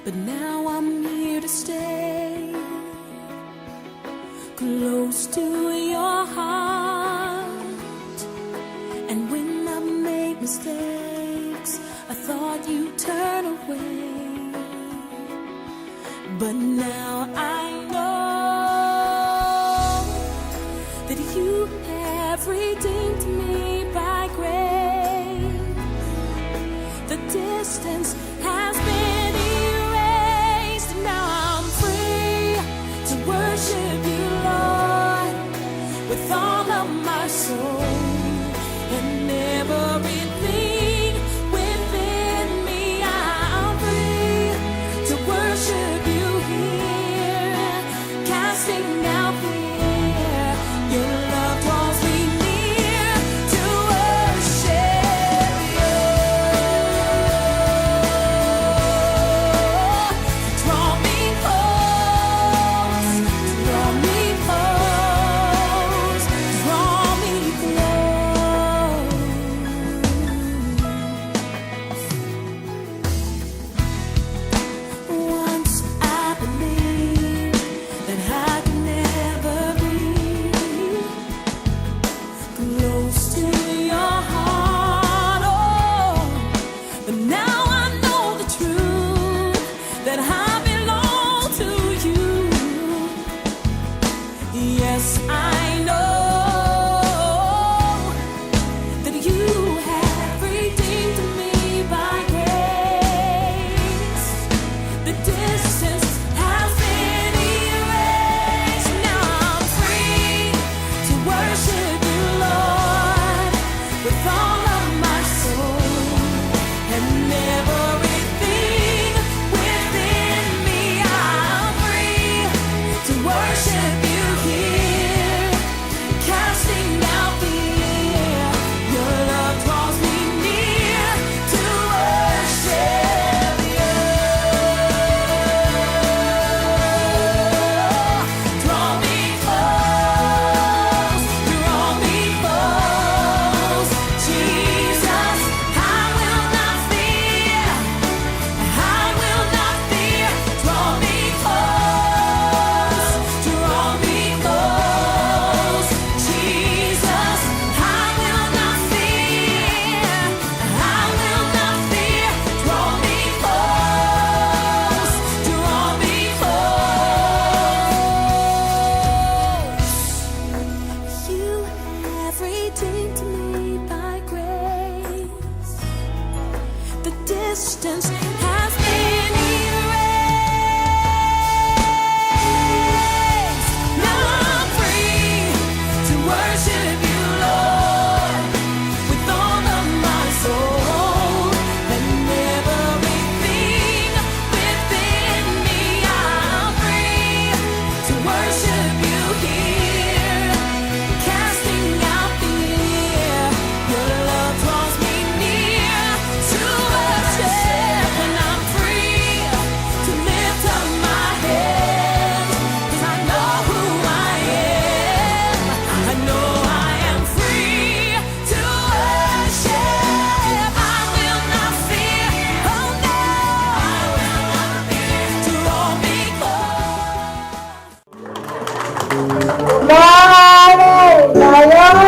but now I'm here to stay, close to your heart. And when I made mistakes, I thought you'd turn away, but now I know that you have redeemed me by grace. The distance has been erased. Now I'm free to worship you, Lord, with all of my soul and everything within me. I'm free to worship you here, casting out fear. Your love draws me near to worship you. Draw me close, draw me close, draw me close. Once I believed that I could never be close to your heart, oh, but now I know the truth, that I belong to you. Yes, I know that you have redeemed me by grace. The distance has been erased. Now I'm free to worship you, Lord, with all of my soul and everything within me. I'm free to worship you here, casting out fear. Your love draws me near to worship you. Draw me close, Jesus. I will not fear, I will not fear. Draw me close, Jesus. I will not fear, I will not fear. Draw me close, You have redeemed me by grace. The distance has been erased. Now I'm free to worship you, Lord, with all of my soul and everything within me. I'm free to worship you here, casting out fear. Your love draws me near to worship, and I'm free to lift up my head, 'cause I know who I am. I know I am free to worship. I will not fear, oh no, I will not fear. Draw me close. Lord,